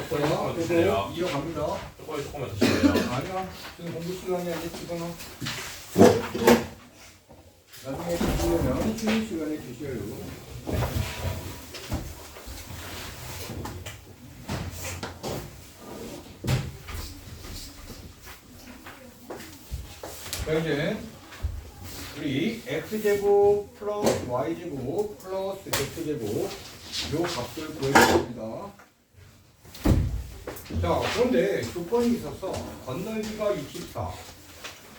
조금만 더 주세요. 이어갑니다. 조금만 더 주세요. 아니야. 지금 공부 시간이 아니지 지금은. 나중에 드시려면 쉬는 시간에 드셔요. 자 이제 우리 x제곱 플러스 y제곱 플러스 z제곱 요 값을 구해줍니다. 자 그런데 조건이 있어서 건널비가 64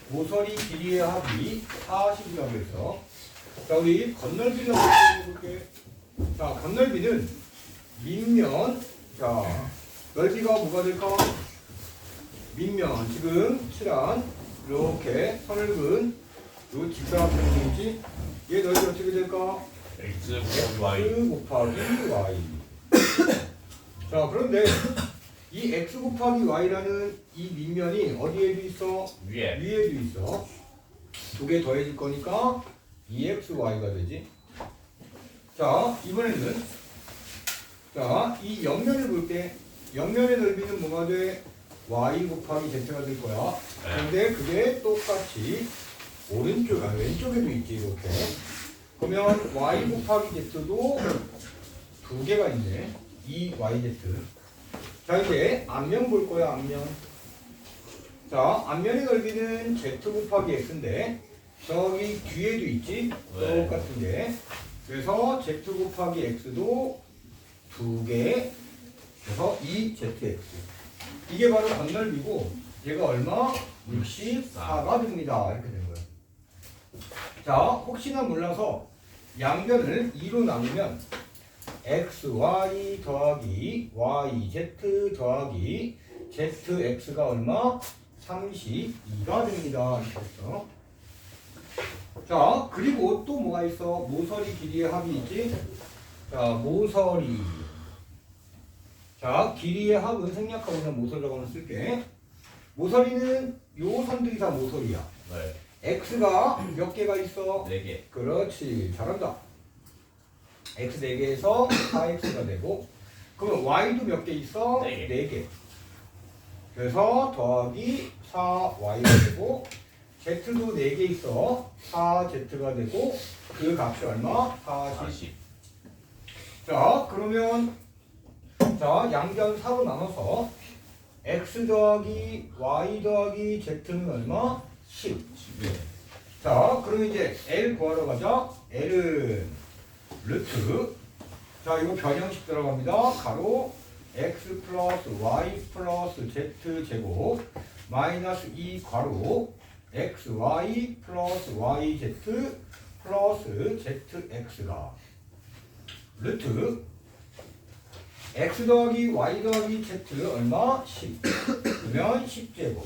모서리 길이의 합이 40이라고 해서 자 우리 건널비를 한번 해볼게. 자 건널비는 밑면 자 넓이가 뭐가 될까? 밑면 지금 칠한 이렇게 선을 그은 요 직사각형이지 얘 넓이 어떻게 될까? X 곱하기 Y. x 곱하기 y. 자 그런데 이 x 곱하기 y라는 이 밑면이 어디에도 있어? 위에. 위에도 있어. 두 개 더해질 거니까 2xy가 되지. 자 이번에는 자 이 옆면을 볼게. 옆면의 넓이는 뭐가 돼? y 곱하기 z가 될 거야. 그런데 그게 똑같이 오른쪽, 왼쪽에도 있지 이렇게. 그러면 y 곱하기 z도 두 개가 있네. 이 yz. 자 이제 앞면 볼 거야 앞면. 자 앞면의 넓이는 z 곱하기 x인데 저기 뒤에도 있지 네. 똑같은데. 그래서 z 곱하기 x도 두 개. 그래서 2zx. 이게 바로 건널비고 얘가 얼마? 64가 됩니다. 이렇게 되는 거예요. 자 혹시나 몰라서 양변을 2로 나누면 xy 더하기 yz 더하기 zx가 얼마? 32가 됩니다. 이렇게 했어. 자 그리고 또 뭐가 있어? 모서리 길이의 합이 있지? 자 모서리. 자 길이의 합은 생략하고 그냥 모서리라고 하나 쓸게. 모서리는 요 선들이 다 모서리야. 네. x가 몇 개가 있어? 4개. 그렇지 잘한다. x 4개에서 4x가 되고 그러면 y도 몇 개 있어? 네 개. 4개. 그래서 더하기 4y가 되고 z도 4개 있어 4z가 되고 그 값이 얼마? 40. 40. 자 그러면 자 양변 4로 나눠서 x 더하기 y 더하기 z는 얼마? 10. 10. 자 그럼 이제 L 구하러 가자. L은 루트 자 이거 변형식 들어갑니다. 가로 x 플러스 y 플러스 z 제곱 마이너스 2 가로 xy 플러스 yz 플러스 zx가 루트 x 더하기 y 더하기 z 얼마? 10. 그러면 10제곱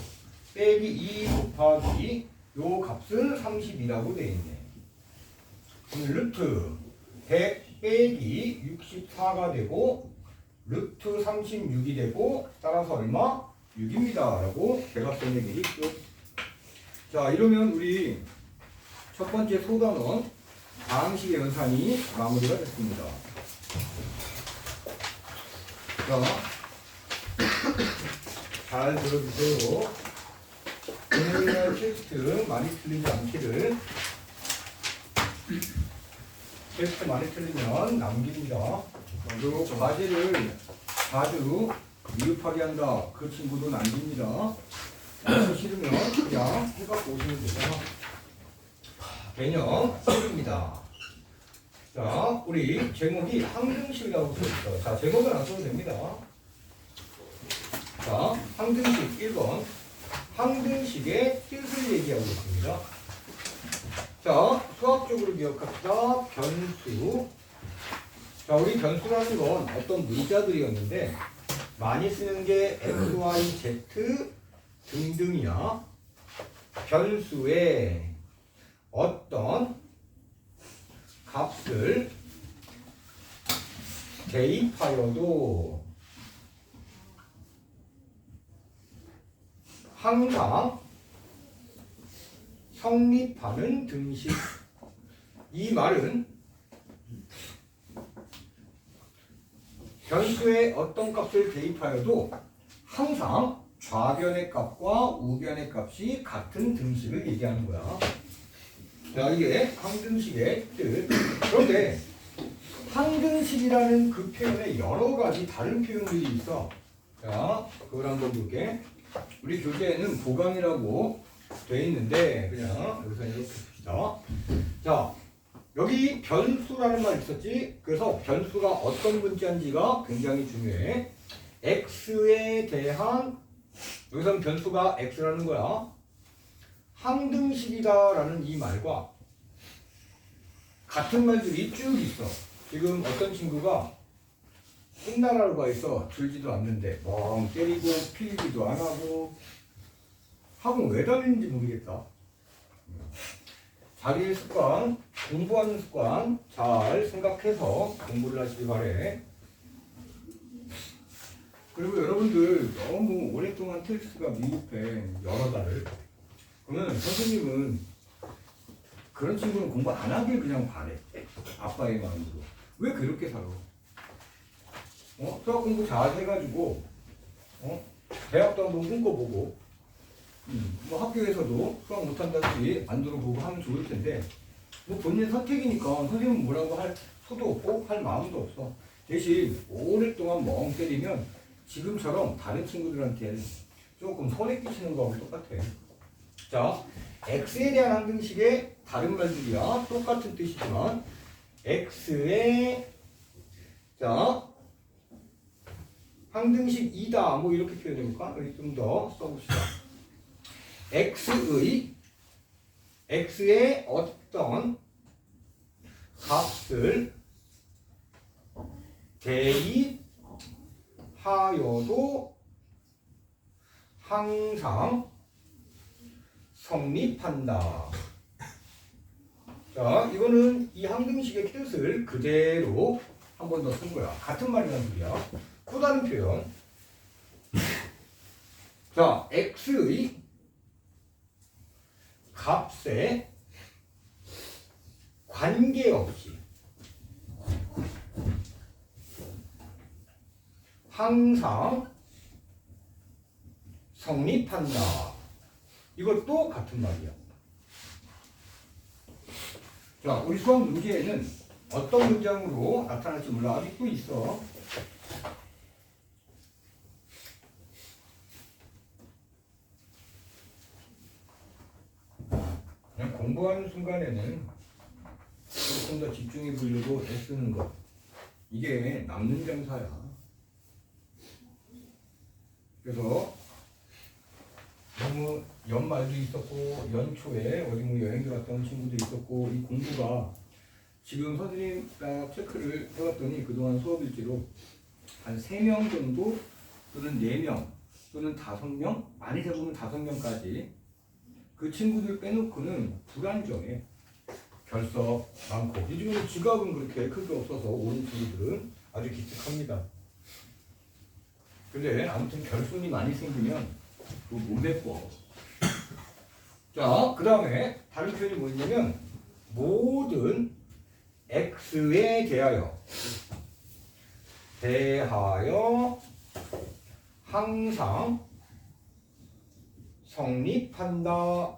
빼기 2 곱하기 요 값은 30이라고 돼 있네. 그럼 루트 100 빼기 64가 되고 루트 36이 되고 따라서 얼마? 6입니다. 라고 대각선의 길이 끝. 자 이러면 우리 첫 번째 소단원 다항식의 연산이 마무리가 됐습니다. 자, 잘 들어주세요. 오늘 텍스트 많이 틀리지 않기를. 텍스트 많이 틀리면 남깁니다. 그리고 과제를 자주 미흡하게 한다. 그 친구도 남깁니다. 하기 싫으면 그냥 해갖고 오시면 되잖아. 개념 1입니다. 자, 우리 제목이 항등식이라고 써있어. 자, 제목은 안 써도 됩니다. 자, 항등식 1번. 항등식의 뜻을 얘기하고 있습니다. 자, 수학적으로 기억합시다. 변수. 자, 우리 변수라는 건 어떤 문자들이었는데 많이 쓰는 게 x, y, z 등등이야. 변수에 어떤 값을 대입하여도 항상 성립하는 등식. 이 말은 변수의 어떤 값을 대입하여도 항상 좌변의 값과 우변의 값이 같은 등식을 얘기하는 거야. 자, 이게 항등식의 뜻. 그런데 항등식이라는 그 표현에 여러 가지 다른 표현들이 있어. 자, 그걸 한번 볼게. 우리 교재에는 보강이라고 돼 있는데 그냥 여기서 이렇게 봅시다. 자, 여기 변수라는 말 있었지? 그래서 변수가 어떤 문자인지가 굉장히 중요해. x에 대한, 여기서는 변수가 x라는 거야. 항등식이다라는 이 말과 같은 말들이 쭉 있어. 지금 어떤 친구가 꿈나라로 가 있어. 들지도 않는데 멍 때리고 필기도 안 하고 학원 왜 다니는지 모르겠다. 자기의 습관, 공부하는 습관 잘 생각해서 공부를 하시기 바래. 그리고 여러분들 너무 오랫동안 텍스트가 미흡해. 여러 달을. 그러면 선생님은 그런 친구는 공부 안 하길 그냥 바래. 아빠의 마음으로. 왜 그렇게 살아? 수학 공부 잘 해가지고 대학도 한번 꿈꿔보고 뭐 학교에서도 수학 못한다든지 안 들어보고 하면 좋을 텐데 뭐 본인 선택이니까 선생님은 뭐라고 할 수도 없고 할 마음도 없어. 대신 오랫동안 멍 때리면 지금처럼 다른 친구들한테 조금 손해 끼치는 거하고 똑같아. 자, x에 대한 항등식의 다른 말들이야. 똑같은 뜻이지만 x의 자 항등식 2다 뭐 이렇게 표현해볼까? 여기 좀 더 써봅시다. x의 어떤 값을 대입하여도 항상 성립한다. 자, 이거는 이 항등식의 뜻을 그대로 한 번 더 쓴 거야. 같은 말이란 소리야. 또 다른 표현. 자, x의 값에 관계없이 항상 성립한다. 이것도 같은 말이야. 자, 우리 수학 문제에는 어떤 문장으로 나타날지 몰라. 아직도 있어. 그냥 공부하는 순간에는 조금 더 집중해 보려고 애쓰는 것. 이게 남는 장사야. 그래서 너무 연말도 있었고 연초에 어디 뭐 여행도 갔다 온 친구도 있었고 이 공부가 지금 선생님 딱 체크를 해봤더니 그동안 수업 일지로 한 3명 정도 또는 4명 또는 5명 많이 잡으면 5명까지 그 친구들 빼놓고는 불안정해. 결석 많고 요즘은 지각은 그렇게 크게 없어서 오는 친구들은 아주 기특합니다. 근데 아무튼 결손이 많이 생기면 그거 못 메꿔. 자, 그 다음에 다른 표현이 뭐냐면 모든 x에 대하여 항상 성립한다.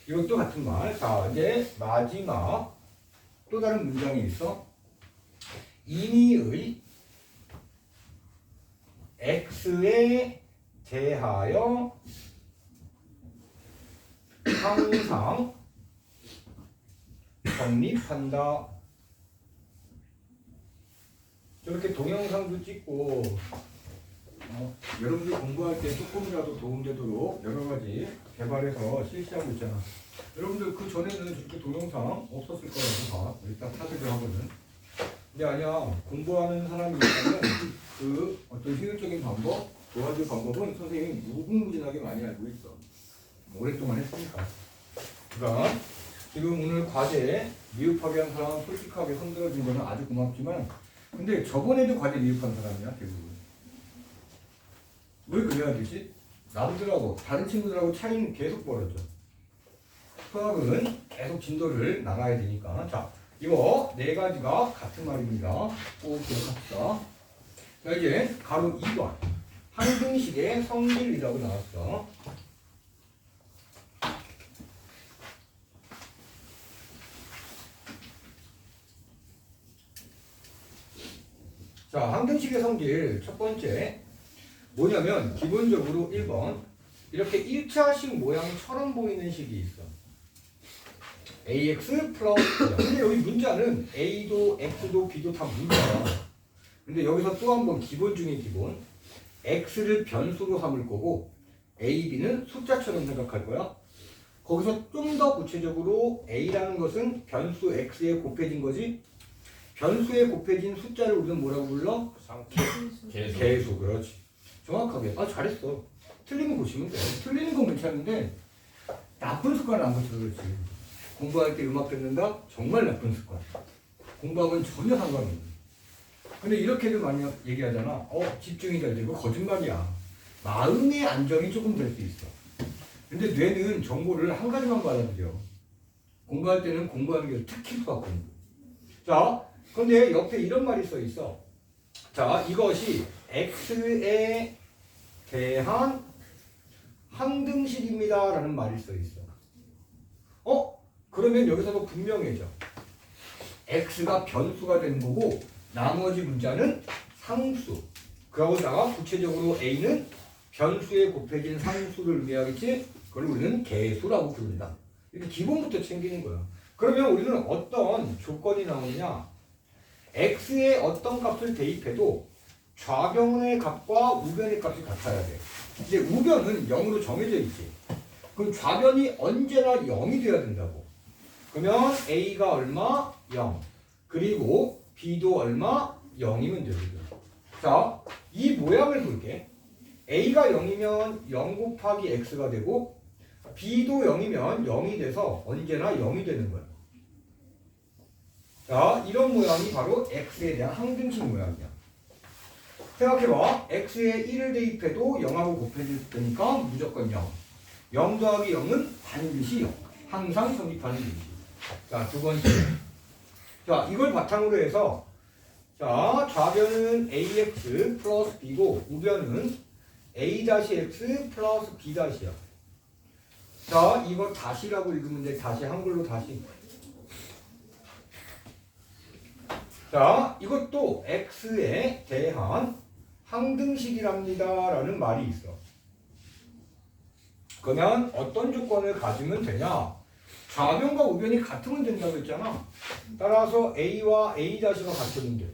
이것도 같은 말. 자, 이제 마지막 또 다른 문장이 있어. 임의의 x에 대하여 항상 성립한다. 저렇게 동영상도 찍고 여러분들 공부할 때 조금이라도 도움되도록 여러 가지 개발해서 실시하고 있잖아. 여러분들 그 전에는 저렇게 동영상 없었을 거라고 봐. 우리 딱 사들을 하고는. 근데 아니야. 공부하는 사람이 있다면 그 어떤 효율적인 방법, 도와줄 방법은 선생님이 무궁무진하게 많이 알고 있어. 오랫동안 했으니까. 그러니까 지금 오늘 과제 미흡하게 한 사람 솔직하게 손들어준 거는 아주 고맙지만 근데 저번에도 과제 미흡한 사람이야 대부분. 왜 그래야 되지? 남들하고 다른 친구들하고 차이는 계속 벌어져. 수학은 계속 진도를 나가야 되니까. 자, 이거 네 가지가 같은 말입니다. 꼭 기억합시다. 자, 이제 가로 2번. 항등식의 성질이라고 나왔어. 자, 항등식의 성질 첫 번째 뭐냐면 기본적으로 1번 이렇게 1차식 모양처럼 보이는 식이 있어. ax 플러스 근데 여기 문자는 a도 x도 b도 다 문자야. 근데 여기서 또 한 번 기본 중에 기본 x를 변수로 삼을 거고 a, b는 숫자처럼 생각할 거야. 거기서 좀 더 구체적으로 a라는 것은 변수 x에 곱해진 거지. 변수에 곱해진 숫자를 우리는 뭐라고 불러? 계속. 개수. 그렇지. 정확하게. 아, 잘했어. 틀리면 고치면 돼. 틀리는 건 괜찮은데 나쁜 습관을 안 고쳐서 그렇지. 공부할 때 음악 듣는다? 정말 나쁜 습관. 공부하고는 전혀 상관이 없는. 근데 이렇게도 많이 얘기하잖아. 집중이 잘 되고 거짓말이야. 마음의 안정이 조금 될 수 있어. 근데 뇌는 정보를 한 가지만 받아들여. 공부할 때는 공부하는 게 특히 수학 공부. 자, 근데 옆에 이런 말이 써 있어. 자, 이것이 x에 대한 항등식입니다 라는 말이 써 있어. 그러면 여기서도 분명해져. x가 변수가 되는 거고 나머지 문자는 상수. 그러고다가 구체적으로 a는 변수에 곱해진 상수를 의미하겠지? 그걸 우리는 개수라고 부른다. 이렇게 기본부터 챙기는 거야. 그러면 우리는 어떤 조건이 나오느냐? x에 어떤 값을 대입해도 좌변의 값과 우변의 값이 같아야 돼. 이제 우변은 0으로 정해져 있지. 그럼 좌변이 언제나 0이 돼야 된다고. 그러면 a가 얼마? 0. 그리고 b도 얼마? 0이면 되거든. 자, 이 모양을 볼게. a가 0이면 0 곱하기 x가 되고 b도 0이면 0이 돼서 언제나 0이 되는 거야. 자, 이런 모양이 바로 x에 대한 항등식 모양이야. 생각해봐. x에 1을 대입해도 0하고 곱해질 테니까 무조건 0. 0 더하기 0은 반드시 0. 항상 성립하는 공식. 자, 두 번째. 자, 이걸 바탕으로 해서 자, 좌변은 ax 플러스 b고 우변은 a-x 플러스 b-이야. 자, 이거 다시라고 읽으면 돼. 다시 한글로 다시. 자, 이것도 x에 대한 항등식이랍니다 라는 말이 있어. 그러면 어떤 조건을 가지면 되냐? 좌변과 우변이 같으면 된다고 했잖아. 따라서 a와 a-가 같으면 돼.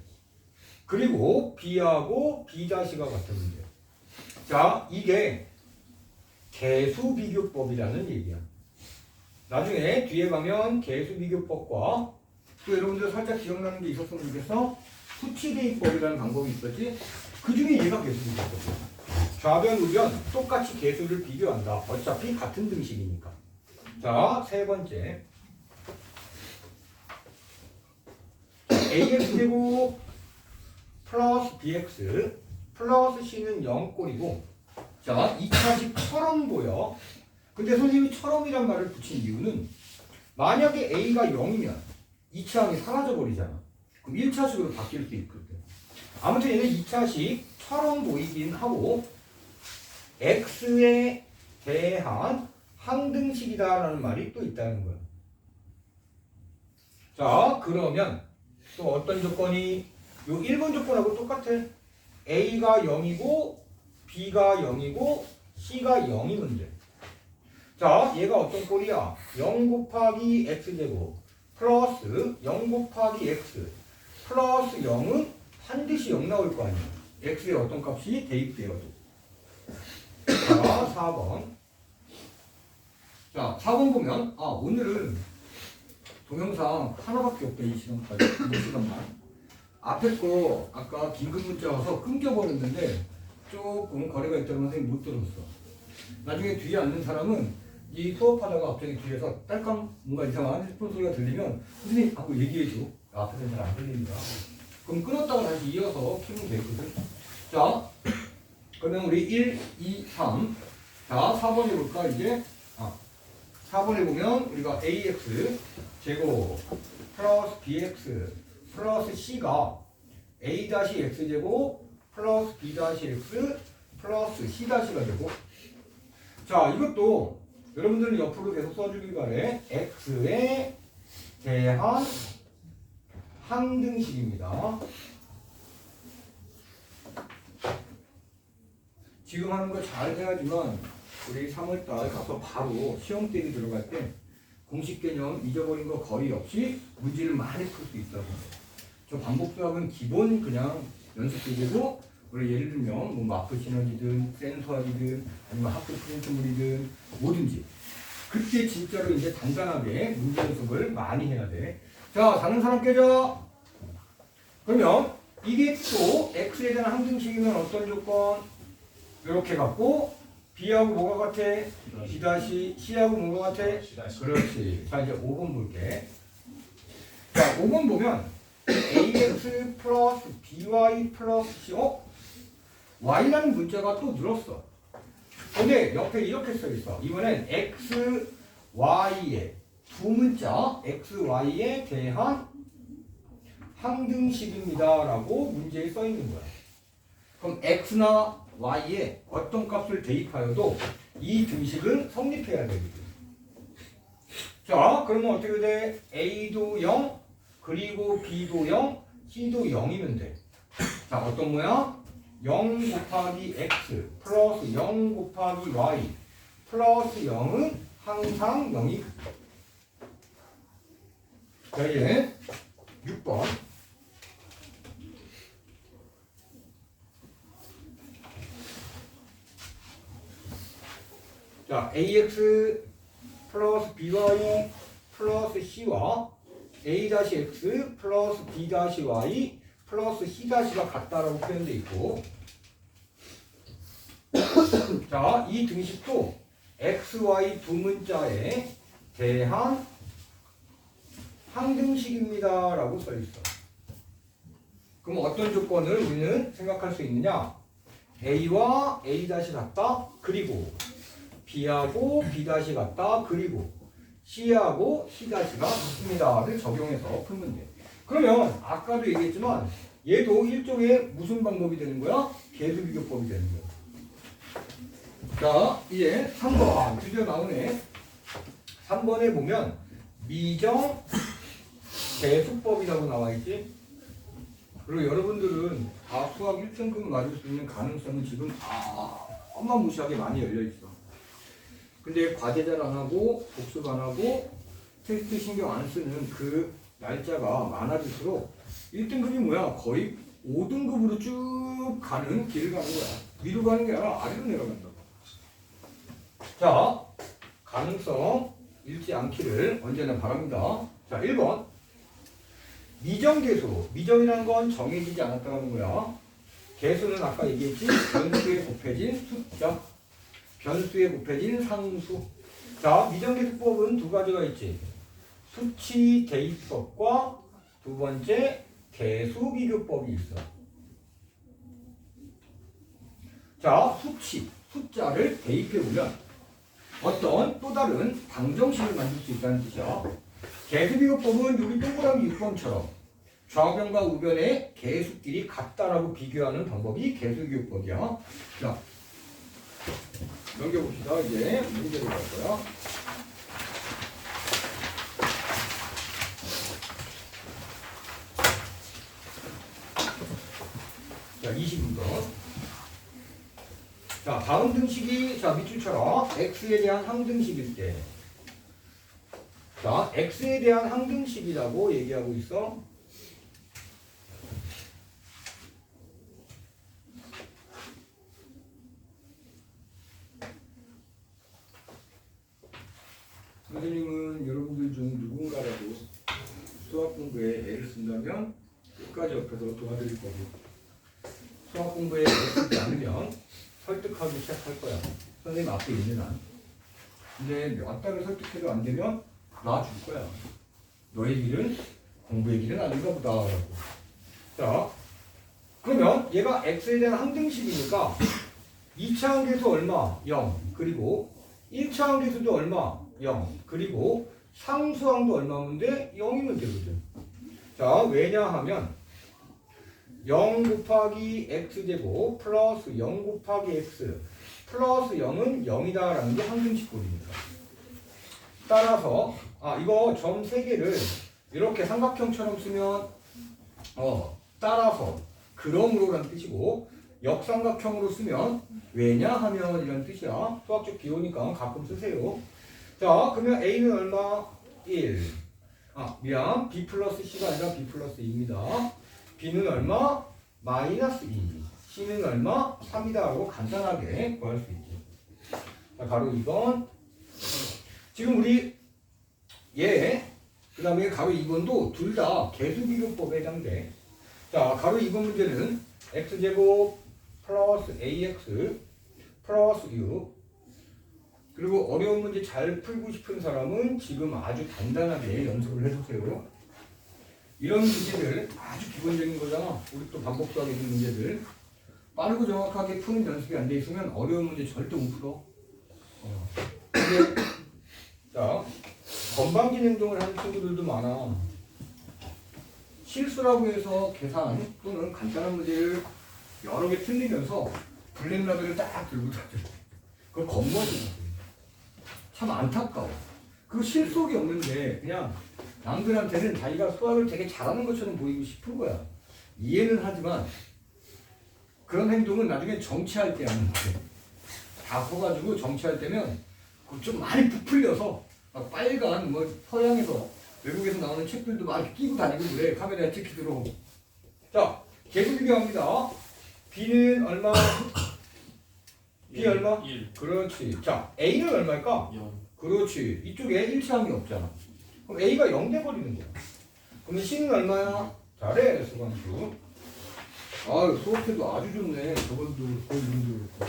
그리고 b하고 b-가 같으면 돼. 자, 이게 개수비교법이라는 얘기야. 나중에 뒤에 가면 개수비교법과 또 여러분들 살짝 기억나는 게 있었으면 좋겠어. 수치대입법이라는 방법이 있었지. 그 중에 얘가 개수비교법이야. 좌변, 우변 똑같이 개수를 비교한다. 어차피 같은 등식이니까. 자, 세 번째. ax제곱 플러스 bx 플러스 c는 0꼴이고 자, 2차식처럼 보여. 근데 선생님이 처럼이란 말을 붙인 이유는 만약에 a가 0이면 2차항이 사라져버리잖아. 그럼 1차식으로 바뀔 수 있거든. 아무튼 얘는 2차식처럼 보이긴 하고 x에 대한 항등식이다라는 말이 또 있다는 거야. 자, 그러면 또 어떤 조건이 요 1번 조건하고 똑같아. a가 0이고 b가 0이고 c가 0이면 돼. 자, 얘가 어떤 꼴이야? 0 곱하기 x제곱 플러스 0 곱하기 x 플러스 0은 반드시 0 나올 거 아니야. x에 어떤 값이 대입되어도. 자, 4번. 자, 4번 보면 오늘은 동영상 하나밖에 없다. 이 시간까지. 이 시간만. 앞에 거 아까 긴급 문자 와서 끊겨버렸는데 조금 거래가 있다는 선생님 못 들었어. 나중에 뒤에 앉는 사람은 이 수업하다가 갑자기 뒤에서 딸깍 뭔가 이상한 핸드폰 소리가 들리면 선생님 하고 얘기해줘. 앞에서는 잘 안 들립니다. 그럼 끊었다가 다시 이어서 키면 되거든. 자, 그러면 우리 1, 2, 3 자, 4번에 볼까, 이제? 4번에 보면 우리가 ax 제곱 플러스 bx 플러스 c가 a-x 제곱 플러스 b-x 플러스 c-가 되고, 자, 이것도 여러분들은 옆으로 계속 써주길 바래. x에 대한 항등식입니다. 지금 하는 거 잘 해야지만 우리 3월달 가서 바로 시험 때리 들어갈 때 공식 개념 잊어버린 거 거의 없이 문제를 많이 풀 수 있다고. 저 반복 수학은 기본 그냥 연습되고, 우리 예를 들면 뭐 마프 시너지든 센서이든 아니면 학교 프린트물이든 뭐든지 그때 진짜로 이제 단단하게 문제 연습을 많이 해야 돼. 자, 다른 사람 깨져. 그러면 이게 또 x에 대한 항등식이면 어떤 조건? 이렇게 갖고 b하고 뭐가 같아? b' c하고 뭐가 같아? 그렇지. 자, 이제 5번 볼게. 자, 5번 보면 ax 플러스 by 플러스 c. y라는 문자가 또 늘었어. 근데 옆에 이렇게 써 있어. 이번엔 x, y의 두 문자 x, y에 대한 항등식입니다라고 문제에 써 있는 거야. 그럼 x나 y에 어떤 값을 대입하여도 이 등식은 성립해야 되거든. 자, 그러면 어떻게 돼? a도 0, 그리고 b도 0, c도 0이면 돼. 자, 어떤 모양? 0 곱하기 x 플러스 0 곱하기 y 플러스 0은 항상 0이. 자, 이제 6번. 자, ax 플러스 by 플러스 c와 a-x 플러스 b-y 플러스 c-가 같다라고 표현되어 있고, 자, 이 등식도 x, y 두 문자에 대한 항등식입니다 라고 써 있어. 그럼 어떤 조건을 우리는 생각할 수 있느냐? a와 a' 같다, 그리고 b하고 b' 같다, 그리고 c하고 c' 같습니다를 적용해서 풀면 돼. 그러면 아까도 얘기했지만 얘도 일종의 무슨 방법이 되는 거야? 계수비교법이 되는 거야. 자, 이제 3번 드디어 나오네. 3번에 보면 미정 계수법이라고 나와 있지. 그리고 여러분들은 다 수학 1등급 맞을 수 있는 가능성은 지금 어마무시하게 많이 열려 있어. 근데 과제 잘 안 하고 복습 안 하고 테스트 신경 안 쓰는 그 날짜가 많아질수록 1등급이 뭐야? 거의 5등급으로 쭉 가는 길을 가는 거야. 위로 가는 게 아니라 아래로 내려간다고. 자, 가능성 잃지 않기를 언제나 바랍니다. 자, 1번. 미정계수. 미정이라는 건 정해지지 않았다는 거야. 계수는 아까 얘기했지? 변수에 곱해진 숫자. 변수에 곱해진 상수. 자, 미정계수법은 두 가지가 있지. 수치 대입법과 두 번째 계수 비교법이 있어. 자, 수치, 숫자를 대입해 보면 어떤 또 다른 방정식을 만들 수 있다는 뜻이야. 계수 비교법은 여기 동그라미 6번처럼 좌변과 우변의 계수끼리 같다라고 비교하는 방법이 계수 비교법이야. 자, 넘겨봅시다. 이제 문제로 갈 거야. 자, 22번. 자, 다음 등식이, 자, 밑줄처럼 x에 대한 항등식일 때, 자, x에 대한 항등식이라고 얘기하고 있어. 선생님은 여러분들 중 누군가라도 수학 공부에 애를 쓴다면 끝까지 옆에서 도와드릴 거고, 수학 공부에 애를 쓰지 않으면 설득하기 시작할 거야. 선생님 앞에 있는 한. 근데 왔다를 설득해도 안 되면 놔줄 거야. 너의 길은 공부의 길은 아닌가 보다 라고. 자, 그러면 얘가 x에 대한 항등식이니까 2차 함계수 얼마? 0. 그리고 1차 함계수도 얼마? 0. 그리고 상수항도 얼마인데 0이면 되거든. 자, 왜냐하면 0 곱하기 x제곱 플러스 0 곱하기 x 플러스 0은 0이다라는 게 항등식꼴이니까. 따라서 이거 점 3개를 이렇게 삼각형처럼 쓰면 따라서 그러므로라는 뜻이고 역삼각형으로 쓰면 왜냐하면 이런 뜻이야. 수학적 기호니까 가끔 쓰세요. 자, 그러면 a는 얼마? 1. 미안. b 플러스 c가 아니라 b 플러스 2입니다. b는 얼마? 마이너스 2. c는 얼마? 3이다 하고 간단하게 구할 수 있지. 자, 가로 2번. 지금 우리 그 다음에 가로 2번도 둘 다 개수비교법에 해당돼. 자, 가로 2번 문제는 x제곱 플러스 ax 플러스 u. 그리고 어려운 문제 잘 풀고 싶은 사람은 지금 아주 간단하게 연습을 해주세요. 이런 문제들 아주 기본적인 거잖아. 우리 또 반복수하게 있는 문제들 빠르고 정확하게 푸는 연습이 안 돼 있으면 어려운 문제 절대 못 풀어. 근데 자, 건방진 행동을 하는 친구들도 많아. 실수라고 해서 계산 또는 간단한 문제를 여러 개 틀리면서 블랙라벨을 딱 들고 다녀. 그걸 겁먹어. 참 안타까워. 그 실속이 없는데 그냥 남들한테는 자기가 수학을 되게 잘하는 것처럼 보이고 싶은 거야. 이해는 하지만 그런 행동은 나중에 정치할 때 하는 거야. 다 커가지고 정치할 때면 좀 많이 부풀려서 막 빨간 서양에서 외국에서 나오는 책들도 막 이렇게 끼고 다니고 그래. 카메라에 특히 들어오고. 자, 계속 비교합니다. b는 얼마? b 얼마? 1. 그렇지. 자, a는 얼마일까? 0. 그렇지. 이쪽에 1차함이 없잖아. 그럼 a가 0 돼버리는 거야. 그러면 c는 얼마야? 잘해, 수강수. 수업해도 아주 좋네. 저번도 그렇고 이번도 그렇고.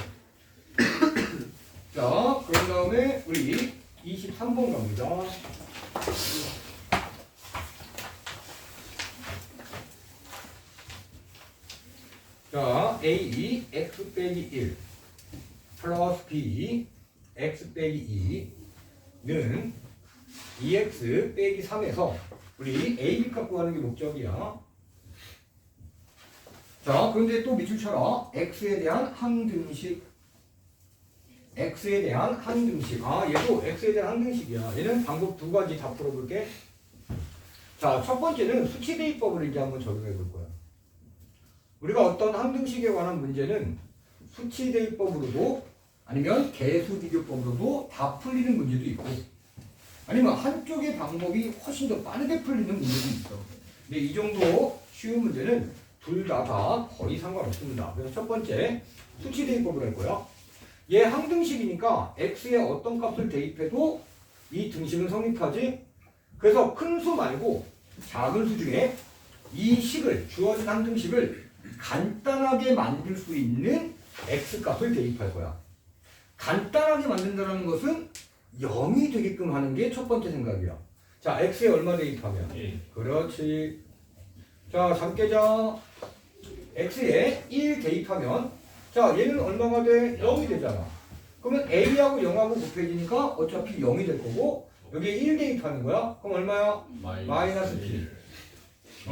자, 그런 다음에 우리 23번 갑니다. 자, a x 빼기 1 플러스 b x 빼기 2는 2x 빼기 3에서 우리 a 값 구하는 게 목적이야. 자, 그런데 또 밑줄 쳐라. x에 대한 항등식. x에 대한 항등식. 얘도 x에 대한 항등식이야. 얘는 방법 두 가지 다 풀어볼게. 자, 첫 번째는 수치대입법을 이제 한번 적용해 볼 거야. 우리가 어떤 항등식에 관한 문제는 수치대입법으로도 아니면 개수비교법으로도 다 풀리는 문제도 있고 아니면 한쪽의 방법이 훨씬 더 빠르게 풀리는 문제도 있어. 근데 이 정도 쉬운 문제는 둘 다 거의 상관없습니다. 그래서 첫 번째 수치대입법을 할 거야. 얘 항등식이니까 x에 어떤 값을 대입해도 이 등식은 성립하지. 그래서 큰 수 말고 작은 수 중에 이 식을 주어진 항등식을 간단하게 만들 수 있는 x값을 대입할 거야. 간단하게 만든다는 것은 0이 되게끔 하는 게 첫 번째 생각이야. 자, x에 얼마 대입하면? 1. 그렇지. 자, 잠 깨자. x에 1 대입하면 자, 얘는 얼마가 돼? 0이 되잖아. 그러면 a하고 0하고 곱해지니까 어차피 0이 될 거고 여기에 1 대입하는 거야? 그럼 얼마야? 마이너스 2.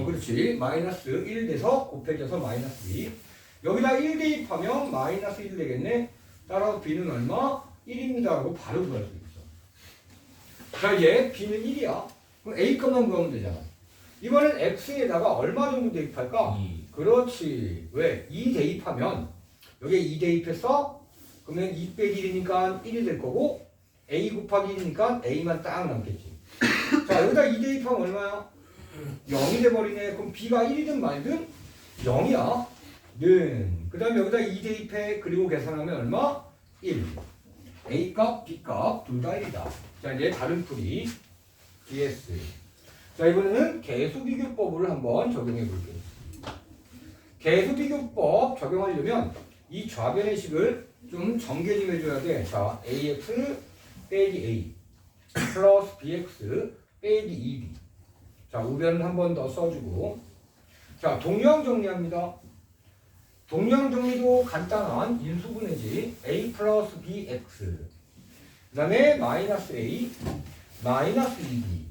그렇지. 마이너스 1 돼서 곱해져서 마이너스 2. 여기다 1 대입하면 마이너스 1 되겠네. 따라서 b는 얼마? 1입니다 하고 바로 구할 수 있어. 자, 이제 b는 1이야. 그럼 a 값만 구하면 되잖아. 이번엔 x에다가 얼마 정도 대입할까? 2. 그렇지. 왜? 2 대입하면 여기에 2 대입했어? 그러면 2 빼기 1이니까 1이 될 거고 a 곱하기 1이니까 a만 딱 남겠지. 자, 여기다 2 대입하면 얼마야? 0이 돼버리네. 그럼 b가 1이든 말든 0이야. 그 다음에 여기다 2 대입해. 그리고 계산하면 얼마? 1. A값, B값 둘 다 1이다. 자, 이제 다른 풀이 DS. 자, 이번에는 개수비교법을 한번 적용해 볼게요. 개수비교법 적용하려면 이 좌변의 식을 좀 전개 좀 해줘야 돼. 자, AX 빼기 A 플러스 BX 빼기 2B. 자, 우변을 한 번 더 써주고. 자, 동형 정리합니다. 동량 정리도 간단한 인수분해지 a 플러스 bx 그 다음에 마이너스 a 마이너스 2b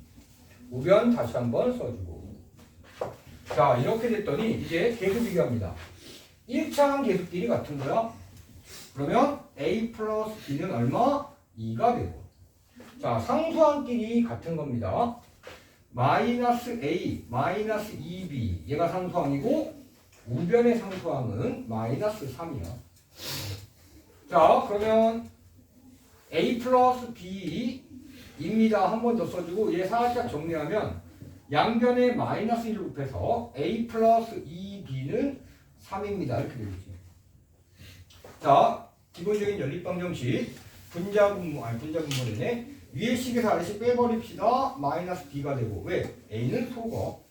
우변 다시 한번 써주고 자 이렇게 됐더니 이제 계수 비교합니다. 1차항 계수끼리 같은 거야. 그러면 a 플러스 b는 얼마? 2가 되고 자 상수항끼리 같은 겁니다. 마이너스 a 마이너스 2b 얘가 상수항이고 우변의 상수항은 마이너스 3이야. 자 그러면 a 플러스 b입니다. 한 번 더 써주고 얘 살짝 정리하면 양변에 마이너스 1을 곱해서 a 플러스 2b는 3입니다. 이렇게 되겠지. 자 기본적인 연립방정식 분자분모네. 위에 식에서 아래식 빼버립시다. 마이너스 b가 되고 왜? a는 속어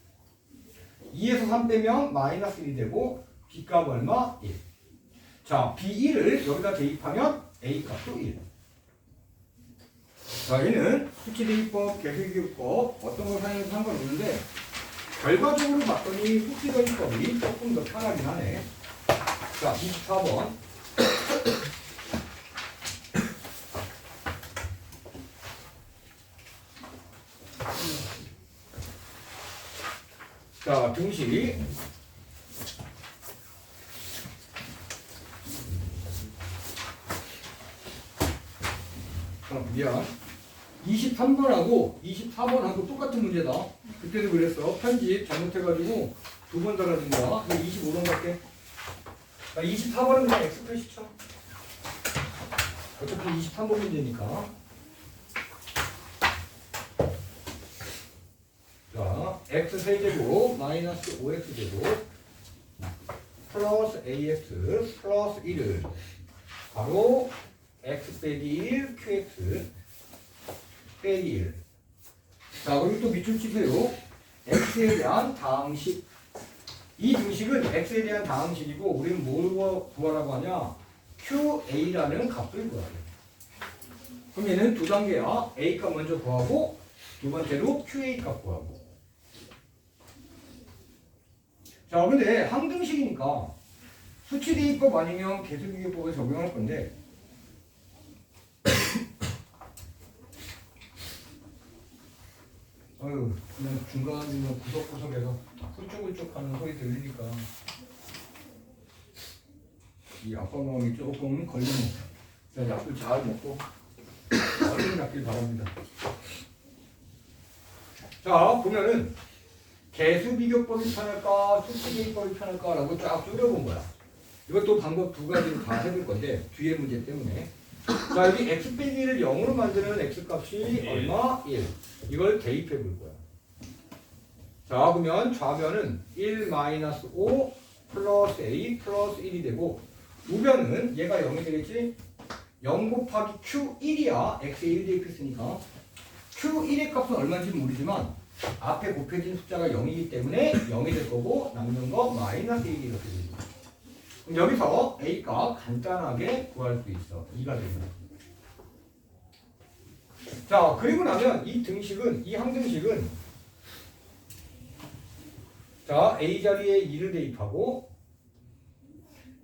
2에서 3 빼면 마이너스 1이 되고 b값 얼마? 1. 자 b1을 여기다 대입하면 a 값도 1. 자 얘는 수치대입법, 계수기법 어떤 걸 사용해도 상관없는데 결과적으로 봤더니 수치대입법이 조금 더 편하긴 하네. 자 24번 자 등식 미안 23번하고 24번하고 똑같은 문제다. 그때도 그랬어. 편집 잘못해가지고 두 번 달아준 거야. 25번 갈게. 24번은 그냥 X 표시 쳐. 어차피 23번 문제니까. 자, X 세제곱 마이너스 5X제곱 플러스 AX 플러스 1을 바로 X 빼기 1 QX 빼기 1. 자, 그리고 또 밑줄 치세요. X에 대한 다항식. 이 등식은 X에 대한 다항식이고, 우리는 뭘 구하라고 하냐? QA라는 값을 구하래. 그럼 얘는 두 단계야. A 값 먼저 구하고, 두 번째로 QA 값 구하고. 자, 근데 항등식이니까 수치대입법 아니면 계수비교법에 적용할 건데, 아유, 그냥 중간중간 구석구석에서 훌쭉훌쭉하는 소리 들리니까 이 아빠 마음이 조금 걸리네. 자, 약을 잘 먹고 얼른 낫길 바랍니다. 자, 보면은 계수비교법이 편할까 수치대입법이 편할까라고 쫙 쪼개본 거야. 이것도 방법 두 가지로 다 해볼 건데 뒤에 문제 때문에. 자, 여기 x 빼기 1을 0으로 만드는 x값이 얼마? 1. 이걸 대입해 볼 거야. 자, 그러면 좌변은 1-5 플러스 a 플러스 1이 되고 우변은 얘가 0이 되겠지? 0 곱하기 q1이야. x에 1 대입했으니까 q1의 값은 얼마인지 모르지만 앞에 곱해진 숫자가 0이기 때문에 0이 될 거고 남는 거 마이너스 1이 이렇게 됩니다. 그럼 여기서 A값 간단하게 구할 수 있어. 2가 됩니다. 자, 그리고 나면 이 등식은, 이 항등식은 자, A 자리에 2를 대입하고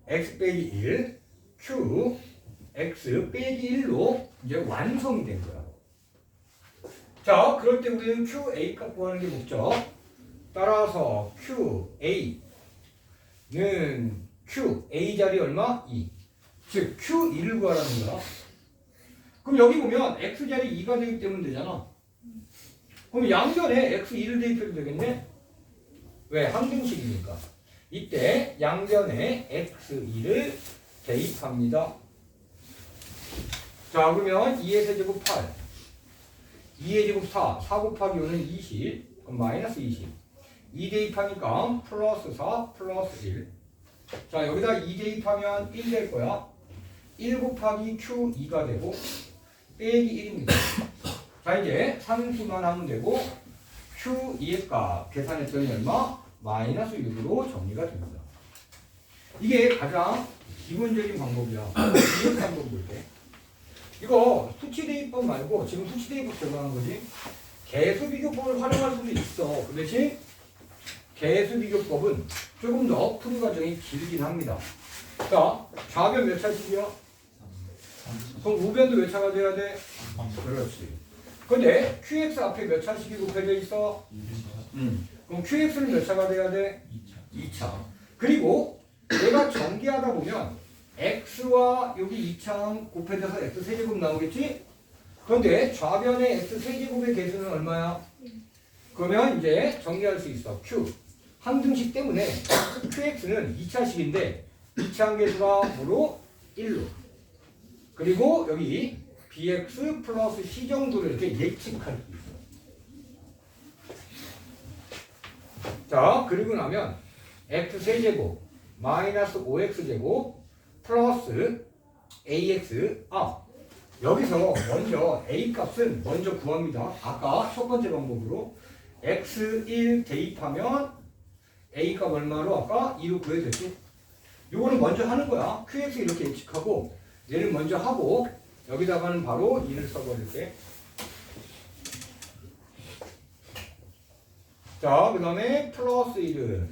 X 빼기 1, Q, X 빼기 1로 이제 완성이 된 거야. 자, 그럴 때 우리는 QA 값 구하는 게 목적. 따라서 QA는 Q, A 자리 얼마? 2. 즉, Q2를 구하라는 거야. 그럼 여기 보면 X 자리 2가 되기 때문에 되잖아. 그럼 양변에 X2를 대입해도 되겠네? 왜? 항등식이니까. 이때 양변에 X2를 대입합니다. 자, 그러면 2의 세제곱 8. 2의 제곱 4. 4 곱하기 5는 20. 그럼 마이너스 20. 2 대입하니까 플러스 4 플러스 1. 자, 여기다 2 대입하면 1 될 거야. 1 곱하기 Q2가 되고 빼기 1입니다. 자, 이제 상수만 하면 되고 Q2의 값 계산했더니 얼마? 마이너스 6으로 정리가 됩니다. 이게 가장 기본적인 방법이야. 이런 방법 볼 때. 이거 수치대입법 말고 지금 수치대입법 적용한 거지. 계수비교법을 활용할 수도 있어. 그 대신 개수 비교법은 조금 더 풀이 과정이 길긴 합니다. 자, 좌변 몇 차씩이야? 그럼 우변도 몇 차가 돼야 돼? 그렇지. 근데 QX 앞에 몇 차씩이 곱해져 있어? 그럼 QX는 몇 차가 돼야 돼? 2차. 그리고 내가 전개하다 보면 X와 여기 2차 곱해져서 X 세제곱 나오겠지? 그런데 좌변의 X 세제곱의 개수는 얼마야? 그러면 이제 정리할 수 있어. Q. 항등식 때문에 QX는 2차식인데 2차 개수가 뭐로? 1로. 그리고 여기 BX 플러스 C 정도를 이렇게 예측할 수 있어. 자, 그리고 나면 X세제곱 마이너스 5X제곱 플러스 AX. 여기서 먼저 A 값은 먼저 구합니다. 아까 첫 번째 방법으로 X1 대입하면 A 값 얼마로 아까 2로 구해졌지? 요거는 먼저 하는 거야. QX 이렇게 예측하고 얘를 먼저 하고 여기다가는 바로 2를 써버릴게. 자, 그 다음에 플러스 1은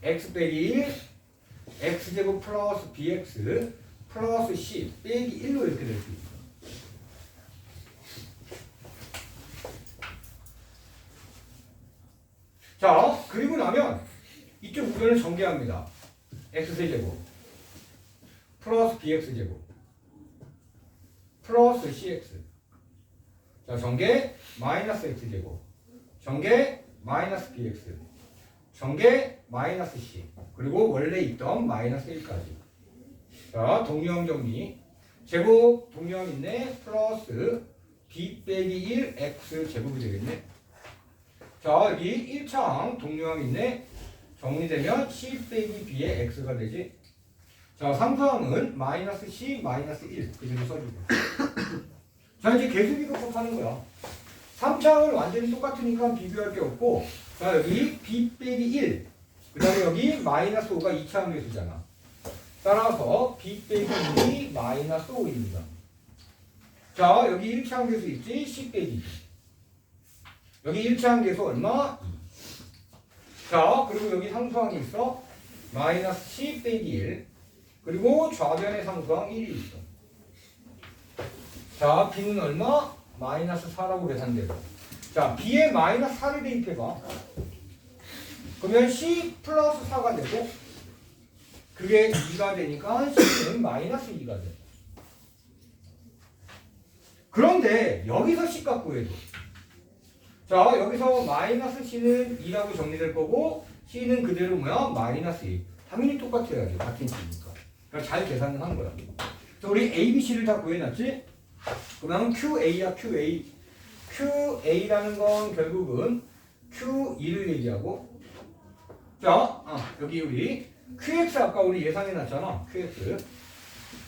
X 빼기 1 X제곱 플러스 BX 플러스 C 빼기 1로 이렇게 될 수 있어. 자, 그리고 나면 이쪽 우변을 전개합니다. X세제곱 플러스 BX제곱 플러스 CX. 자, 전개 마이너스 X제곱 전개 마이너스 BX 전개 마이너스 C 그리고 원래 있던 마이너스 1까지. 자, 동류항 정리. 제곱 동류항 있네. 플러스 B 빼기 1 X 제곱이 되겠네. 자, 여기 1차항 동류항 있네. 정리되면 C 빼기 B의 X가 되지. 자, 상수항은 마이너스 C 마이너스 1 그대로 써주고. 자, 이제 개수 비교법 하는 거야. 3차항은 완전히 똑같으니까 비교할 게 없고, 자, 여기 B 빼기 1 그 다음에 여기 마이너스 5가 2차항 개수잖아. 따라서 B 빼기 1이 마이너스 5입니다. 자, 여기 1차항 개수 있지? C 빼기 2. 여기 1차항 개수 얼마? 2. 자, 그리고 여기 상수항이 있어. 마이너스 C 빼기 1. 그리고 좌변의 상수항 1이 있어. 자, B는 얼마? 마이너스 4라고 계산되고. 자, B에 마이너스 4를 대입해봐. 그러면 C 플러스 4가 되고, 그게 2가 되니까 C는 마이너스 2가 돼. 그런데 여기서 C 값 구해줘. 자, 여기서 마이너스 C는 2라고 정리될 거고, C는 그대로 뭐야? 마이너스 2. 당연히 똑같아야지. 같은 C니까. 그러니까 잘 계산을 한 거야. 자, 우리 A, B, C를 다 구해놨지? 그러면 QA야, QA. QA라는 건 결국은 Q2를 얘기하고, 자, 여기 우리 QX 아까 우리 예상해놨잖아. QX.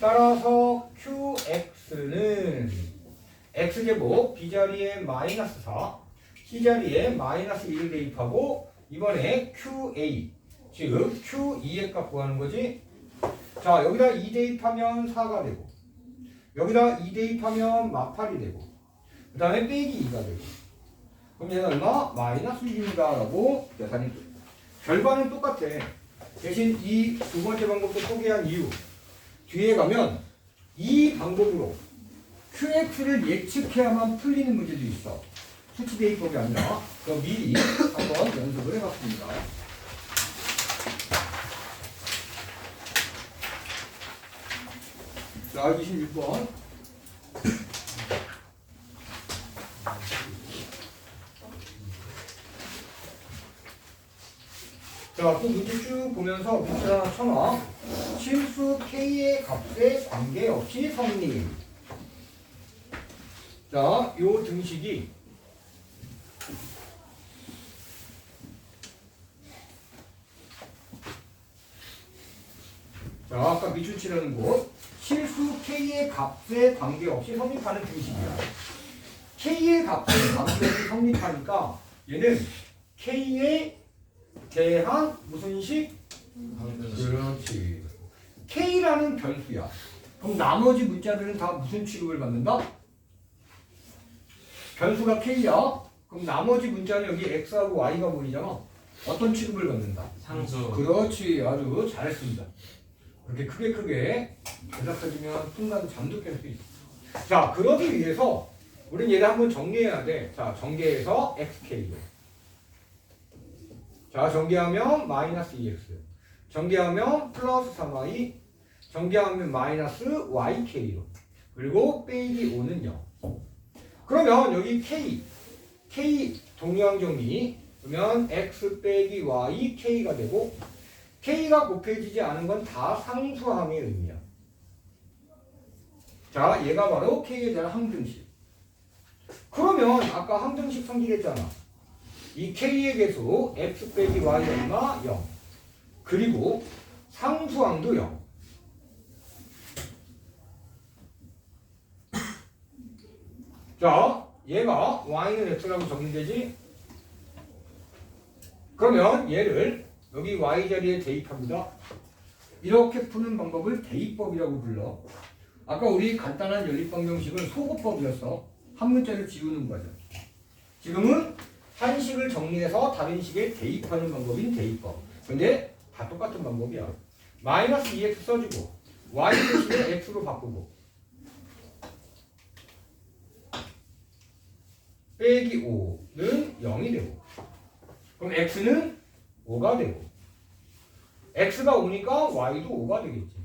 따라서 QX는 X제곱 B자리에 마이너스 4, C자리에 마이너스 1을 대입하고, 이번에 QA, 즉 Q2의 값 구하는 거지. 자, 여기다 2 대입하면 4가 되고, 여기다 2 대입하면 마팔이 되고, 그 다음에 빼기 2가 되고, 그럼 얘는 얼마? 마이너스 6입니다 라고 계산이 돼. 결과는 똑같아. 대신 이 두 번째 방법도 포기한 이유, 뒤에 가면 이 방법으로 QX를 예측해야만 풀리는 문제도 있어. 수치 대입법이 아니라. 그럼 미리 한번 연습을 해봤습니다. 자, 26번. 자, 또 문제 쭉 보면서 문제 하나 쳐놔. 실수 K의 값에 관계없이 성립. 자, 요 등식이 자, 아까 밑줄치라는 곳 실수 K의 값에 관계없이 성립하는 등식이야. K의 값에 관계없이 성립하니까 얘는 K에 대한 무슨 식? 그렇지. K라는 변수야. 그럼 나머지 문자들은 다 무슨 취급을 받는다? 변수가 K야. 그럼 나머지 문자는 여기 X하고 Y가 보이잖아. 어떤 취급을 받는다? 상수. 그렇지. 아주 잘했습니다. 그렇게 크게 대답해주면 순간 잠도 깰 수 있어. 자, 그러기 위해서 우리는 얘를 한번 정리해야 돼. 자, 전개해서 xk로. 자, 전개하면 마이너스 2x. 전개하면 플러스 3y. 전개하면 마이너스 yk로. 그리고 빼기 5는 0. 그러면 여기 k 동량 정리. 그러면 x 빼기 y k가 되고 k가 곱해지지 않은 건 다 상수함의 의미야. 자, 얘가 바로 k에 대한 항등식. 그러면 아까 항등식 성질했잖아. 이 k의 개수 x 빼기 y 얼마? 0. 그리고 상수항도 0. 자, 얘가 y는 x라고 적용되지? 그러면 얘를 여기 y 자리에 대입합니다. 이렇게 푸는 방법을 대입법이라고 불러. 아까 우리 간단한 연립방정식은 소거법이었어. 한 문자를 지우는 거죠. 지금은 한 식을 정리해서 다른 식에 대입하는 방법인 대입법. 근데 다 똑같은 방법이야. 마이너스 2x 써주고 y 대신에 x로 바꾸고 빼기 5는 0이 되고 그럼 x는 5가 되고 x가 5니까 y도 5가 되겠지.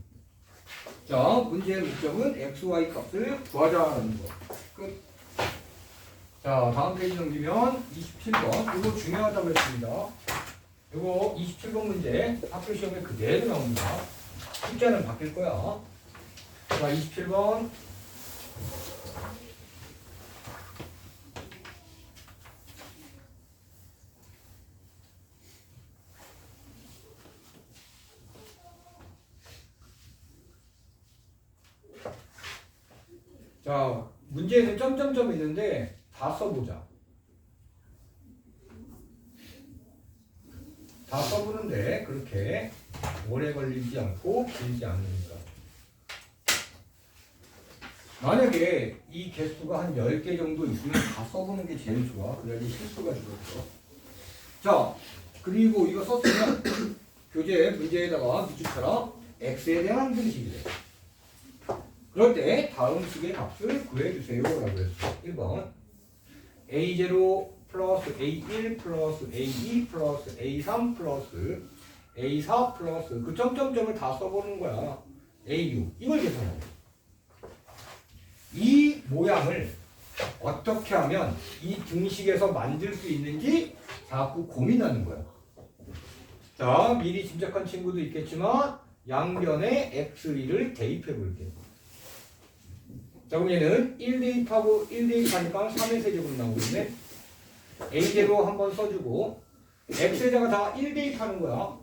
자, 문제의 목적은 x, y 값을 구하자라는 거. 끝. 자, 다음 페이지 넘기면 27번. 이거 중요하다고 했습니다. 이거 27번 문제 학교 시험에 그대로 나옵니다. 숫자는 바뀔 거야. 자, 27번. 자, 문제에는 점점점 있는데 다 써보자. 다 써보는데 그렇게 오래 걸리지 않고 길지 않으니까. 만약에 이 개수가 한 10개 정도 있으면 다 써보는 게 제일 좋아. 그래야지 실수가 줄어들어. 자, 그리고 이거 썼으면 교재 문제에다가 밑줄처럼 x에 대한 항등식이래. 그럴 때 다음 식의 값을 구해주세요 라고 했어. 1번 A0 플러스 A1 플러스 A2 플러스 A3 플러스 A4 플러스 그 점점점을 다 써보는 거야. A6 이걸 계산해. 이 모양을 어떻게 하면 이 등식에서 만들 수 있는지 자꾸 고민하는 거야. 자, 미리 짐작한 친구도 있겠지만 양변에 x1을 대입해 볼게. 자, 그럼 얘는 1 대입하고 1 대입하니까 3의 세제곱 나오겠네. A0 한번 써주고 x에다가 다 1 대입하는 거야.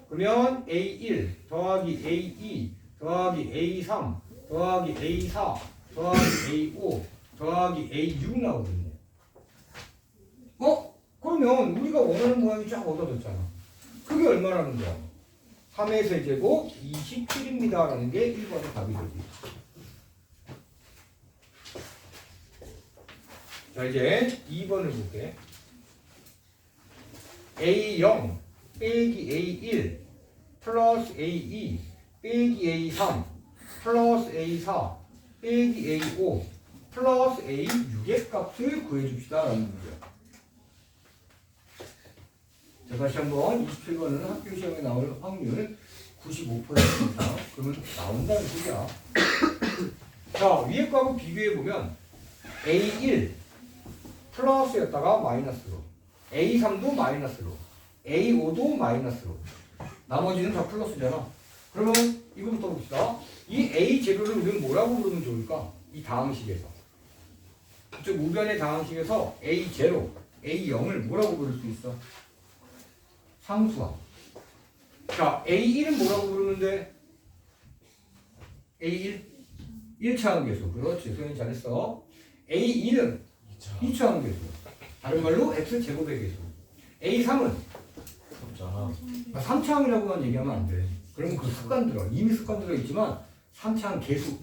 그러면 A1 더하기 A2 더하기 A3 더하기 A4 더하기 A5 더하기 A6 나오겠네. 그러면 우리가 원하는 모양이 쫙 얻어졌잖아. 그게 얼마라는 거야? 3의 세제곱 27입니다 라는 게 1번의 답이 되지. 자, 이제 2번을 볼게. A0 빼기 A1 플러스 A2 빼기 A3 플러스 A4 빼기 A5 플러스 A6의 값을 구해줍시다 라는 문제야. 자, 다시 한번 27번은 학교 시험에 나올 확률 95%입니다. 그러면 나온다는 소리야. 자, 위에 거하고 비교해보면 A1 플러스였다가 마이너스로, A3도 마이너스로, A5도 마이너스로, 나머지는 다 플러스잖아. 그러면 이거부터 봅시다. 이 A 제로를 우리는 뭐라고 부르면 좋을까? 이 다항식에서, 그쪽 우변의 다항식에서 A 제로, A0을 뭐라고 부를 수 있어? 상수항. 자, A1은 뭐라고 부르면 돼? A1? 1차 함계수. 그렇지, 소연이 잘했어. A2는 2차 함계수. 다른 말로 x제곱의 계수. A3은 없잖아. 3차항이라고만 얘기하면 안 돼. 그러면 그 습관 들어. 이미 습관 들어 있지만 3차항 계수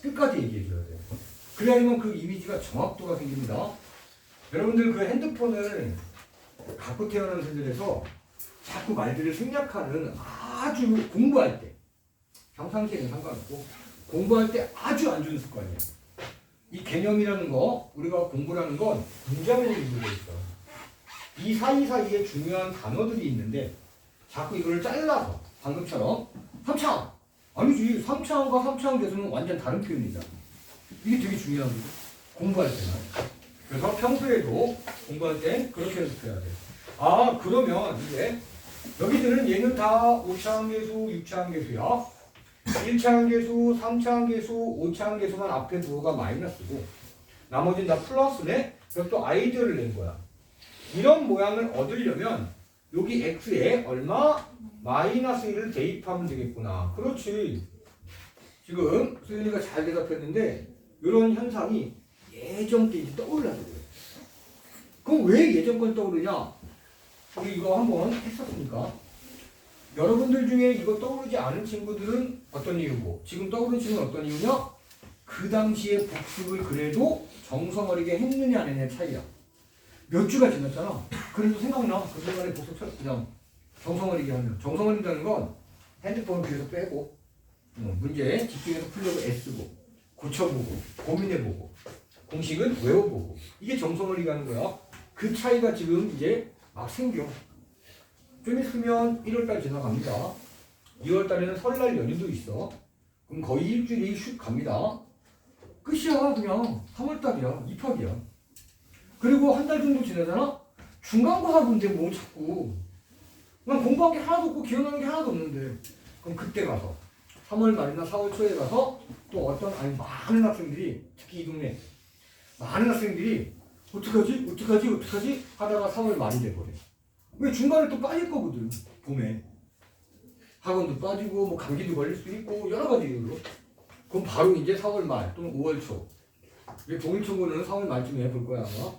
끝까지 얘기해줘야 돼. 그래야지만 그 이미지가 정확도가 생깁니다. 여러분들 그 핸드폰을 갖고 태어난 세대에서 자꾸 말들을 생략하는 아주 공부할 때 평상시에는 상관없고 공부할 때 아주 안 좋은 습관이야. 이 개념이라는 거 우리가 공부라는 건 문장으로 이루어져 있어. 이 사이사이에 중요한 단어들이 있는데 자꾸 이걸 잘라서 방금처럼 3차원 아니지 3차원과 3차원 계수는 완전 다른 표현이잖아. 이게 되게 중요한 거지 공부할 때는. 그래서 평소에도 공부할 때 그렇게 연습해야 돼. 아 그러면 이제 여기들은 얘는 다 5차원 계수 6차원 계수야. 1차원 계수 3차원 계수 5차원 계수만 앞에 부호가 마이너스고 나머지는 다 플러스네. 그래서 또 아이디어를 낸 거야. 이런 모양을 얻으려면 여기 x에 얼마? 마이너스 1을 대입하면 되겠구나. 그렇지. 지금 수윤이가 잘 대답했는데 이런 현상이 예전 게 이제 떠올라서 그래. 그럼 왜 예전 건 떠오르냐? 우리 이거 한번 했었으니까. 여러분들 중에 이거 떠오르지 않은 친구들은 어떤 이유고 지금 떠오르는 친구는 어떤 이유냐? 그 당시에 복습을 그래도 정성어리게 했느냐 안 했느냐의 차이야. 몇 주가 지났잖아. 그래도 생각나. 그 순간에 복습 그냥 정성어리게 하면. 정성어리라는 건 핸드폰 귀에서 빼고 문제 집중해서 풀려고 애쓰고 고쳐보고 고민해보고 공식은 외워보고 이게 정성어리게 하는 거야. 그 차이가 지금 이제 막 생겨. 좀 있으면 1월달 지나갑니다. 2월달에는 설날 연휴도 있어. 그럼 거의 일주일이 슉 갑니다. 끝이야 그냥 3월달이야 입학이야. 그리고 한 달 정도 지나잖아. 중간고사 본데 뭐 자꾸 난 공부한 게 하나도 없고 기억나는 게 하나도 없는데 그럼 그때 가서 3월 말이나 4월 초에 가서 또 어떤 아니 많은 학생들이 특히 이 동네 많은 학생들이 어떡하지 하다가 3월 말이 돼버려. 왜 중간에 또 빠질 거거든. 봄에 학원도 빠지고 뭐 감기도 걸릴 수도 있고 여러 가지 이유로. 그럼 바로 이제 4월 말 또는 5월 초. 왜 동일청구는 4월 말쯤에 해볼 거야 아마.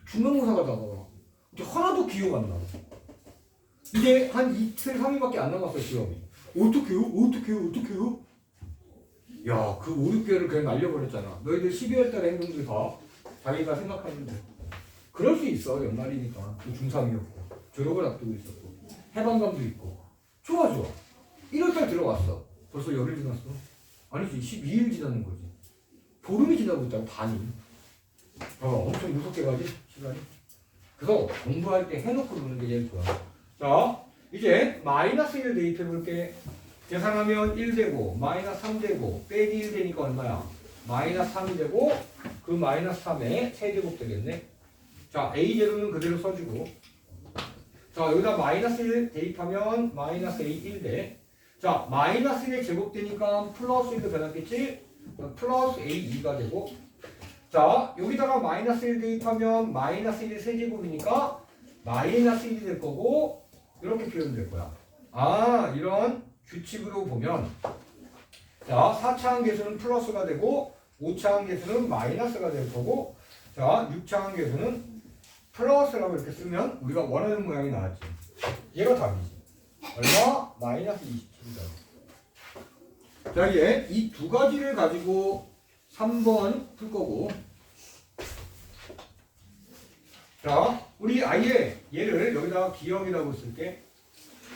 중간고사가 다가와. 이제 하나도 기억 안 나. 이제 한 이틀 3일밖에 안 남았어 시험이. 어떡해요? 야, 그 5, 6개월을 그냥 날려버렸잖아. 너희들 12월 달에 행동들 봐. 자기가 생각하는데. 그럴 수 있어 연말이니까. 또 중3이었고 졸업을 앞두고 있었고 해방감도 있고 좋아 1월달 들어왔어. 벌써 열흘 지났어. 아니지 12일 지나는 거지. 보름이 지나고 있다고 반이. 엄청 무섭게 가지 시간이. 그래서 공부할 때 해놓고 노는 게 제일 좋아. 자 이제 마이너스 1 대입해 볼게. 계산하면 1 되고 마이너스 3 되고 빼기 1 되니까 얼마야? 마이너스 3이 되고 그 마이너스 3에 세제곱 되겠네. 자 A제로는 그대로 써주고 자 여기다 마이너스 1 대입하면 마이너스 A 1대. 자 마이너스 1에 제곱되니까 플러스 1도 변했겠지? 플러스 A 2가 되고 자 여기다가 마이너스 1 대입하면 마이너스 1의 세제곱이니까 마이너스 1이 될 거고 이렇게 표현될 거야. 아 이런 규칙으로 보면 자 4차항 계수는 플러스가 되고 5차항 계수는 마이너스가 될 거고 자 6차항 계수는 플러스라고 이렇게 쓰면 우리가 원하는 모양이 나왔지. 얘가 답이지. 얼마? 마이너스 27이다. 자 이제 이 두 가지를 가지고 3번 풀 거고 자 우리 아예 얘를 여기다가 기억이라고 쓸게.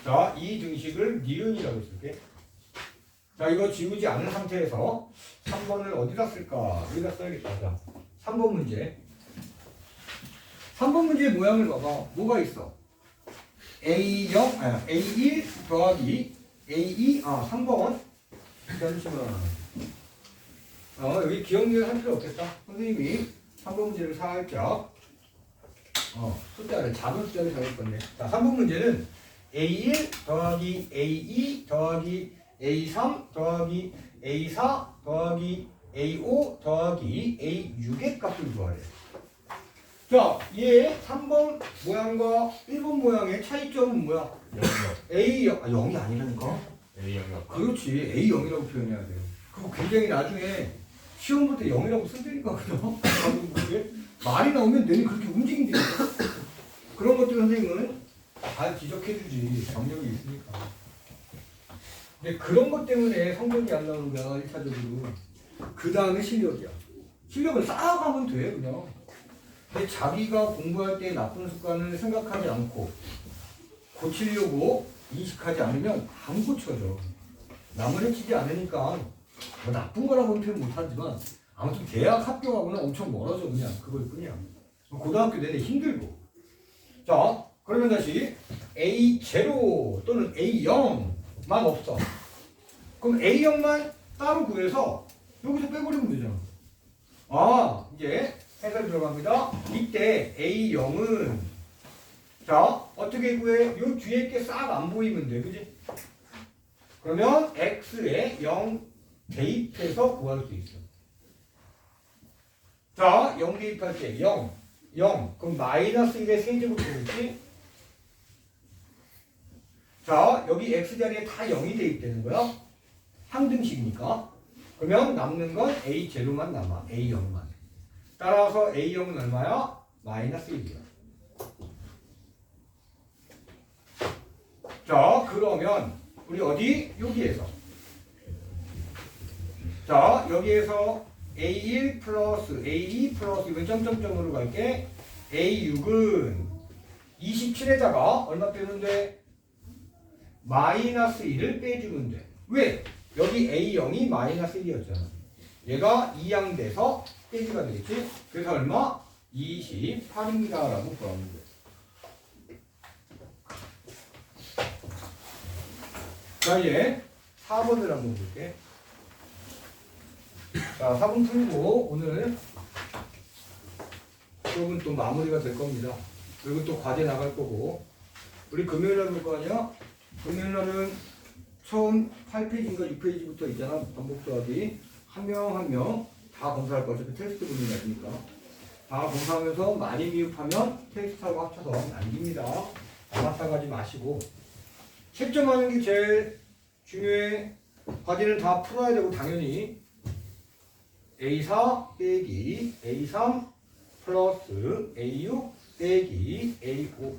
자 이 등식을 니은이라고 쓸게. 자 이거 지우지 않은 상태에서 3번을 어디다 쓸까? 여기다 써야겠다. 자 3번 문제. 3번 문제의 모양을 봐봐. 뭐가 있어? A0, A1 더하기 A2, 3번. 잠시만. 여기 기억력을 할 필요 없겠다. 선생님이 3번 문제를 살짝, 숫자를, 작은 숫자를 잡을 건데. 자, 3번 문제는 A1 더하기 A2 더하기 A3 더하기 A4 더하기 A5 더하기 A6의 값을 구하래. 자, 얘 3번 모양과 1번 모양의 차이점은 뭐야? 0이요. A0이 아니라니까? A형이요. 그렇지. A0이라고 표현해야 돼요. 그거 굉장히 나중에 시험 볼 때 0이라고 쓴다니까, 그죠? 말이 나오면 뇌는 그렇게 움직인다니까. 그런 것들 선생님은 잘 지적해주지. 경력이 있으니까. 근데 그런 것 때문에 성적이 안 나오는 거야, 1차적으로. 그 다음에 실력이야. 실력을 쌓아가면 돼, 그냥. 근데 자기가 공부할 때 나쁜 습관을 생각하지 않고 고치려고 인식하지 않으면 안 고쳐져. 남을 해치지 않으니까 뭐 나쁜 거라고는 표현 못하지만 아무튼 대학 합격하고는 엄청 멀어져. 그냥 그걸 뿐이야. 고등학교 내내 힘들고. 자, 그러면 다시 A0 또는 A0만 없어. 그럼 A0만 따로 구해서 여기서 빼버리면 되잖아. 아, 이제 해설 들어갑니다. 이때 A0은 자, 어떻게 구해? 요 뒤에 게 싹 안 보이면 돼. 그지? 그러면 X에 0 대입해서 구할 수 있어. 자, 0 대입할 때 0. 그럼 마이너스 1의 세제곱되겠지? 자, 여기 X자리에 다 0이 대입되는 거야. 항등식이니까. 그러면 남는 건 A0만 남아. A0만. 따라서 A0은 얼마야? 마이너스 1이야. 자, 그러면 우리 어디? 여기에서. 자, 여기에서 A1 플러스 A2 플러스 이건 점점점으로 갈게. A6은 27에다가 얼마 빼면 돼? 마이너스 1을 빼주면 돼. 왜? 여기 A0이 마이너스 1이었잖아. 얘가 2양돼서 빼기가 되겠지? 그래서 얼마? 28입니다. 라고 구하면 돼. 자, 이제 4번을 한번 볼게. 자, 4번 풀고 오늘 수업은 또 마무리가 될 겁니다. 그리고 또 과제 나갈 거고. 우리 금요일날 볼 거 아니야? 금요일날은 처음 8페이지인가 6페이지부터 있잖아. 반복 수학이. 한 명 한 명 다 검사할 거. 어차피 테스트 보는 날이니까. 다 검사하면서 많이 미흡하면 테스트하고 합쳐서 남깁니다. 아마싸 가지 마시고. 채점하는 게 제일 중요해. 과제는 다 풀어야 되고 당연히 A4 빼기 A3 플러스 A6 빼기 A5.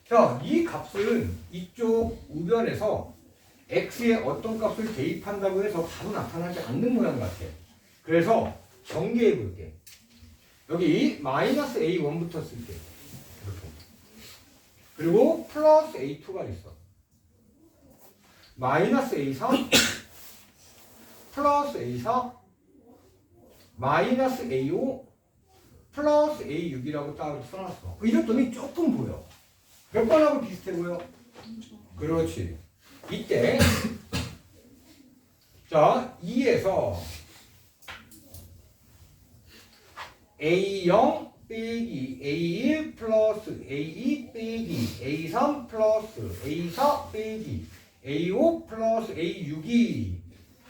자, 이 값은 이쪽 우변에서 x에 어떤 값을 대입한다고 해서 바로 나타나지 않는 모양 같아. 그래서 전개해 볼게. 여기 마이너스 A1부터 쓸게. 이렇게. 그리고 플러스 A2가 있어. 마이너스 A3 플러스 A4 마이너스 A5 플러스 A6이라고 따로 써놨어. 이랬더니 조금 보여. 몇 번하고 비슷해 보여? 그렇지. 이때 자, 2에서 A0 빼기 A1 플러스 A2 빼기 A3 플러스 A4 빼기 A5 플러스 A6이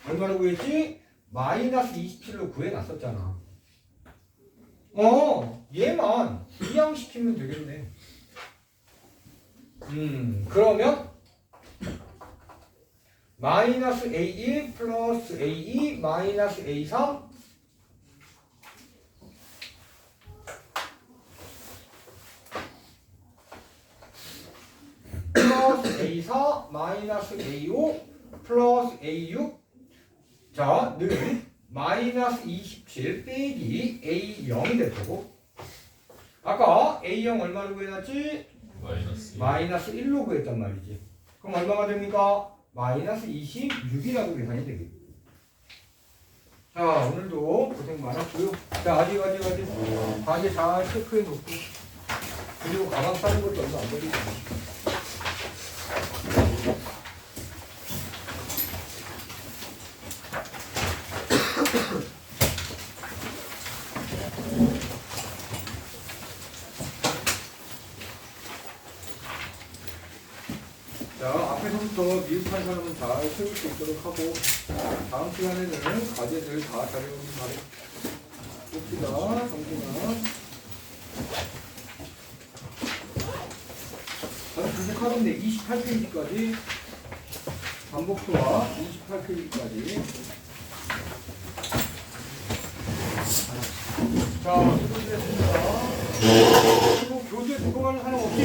얼마라고 했지? 마이너스 27로 구해놨었잖아. 얘만 이항시키면 되겠네. 그러면 마이너스 A1 플러스 A2 마이너스 A3 플러스 A4 마이너스 A5 플러스 A6 자, 는 마이너스 27 빼기 A0이 될 거고 아까 A0 얼마로 구해놨지? 마이너스 1로 구했단 말이지. 그럼 얼마가 됩니까? 마이너스 26이라고 계산이 되겠지. 자, 오늘도 고생 많았고요. 자, 아직 과제 잘 체크해 놓고 그리고 가방 싸는 것도 얼마 안 걸리지. 자, 앞에서부터 미흡한 사람은 잘 세울 수 있도록 하고 다음 시간에는 과제들 다 잘해오기 바래. 봅시다. 정신아. 저는 분석하던데 28페이지까지 반복수와 28페이지까지 자, 수고하셨습니다. 그리고 교재 들고 가는 사람 없지?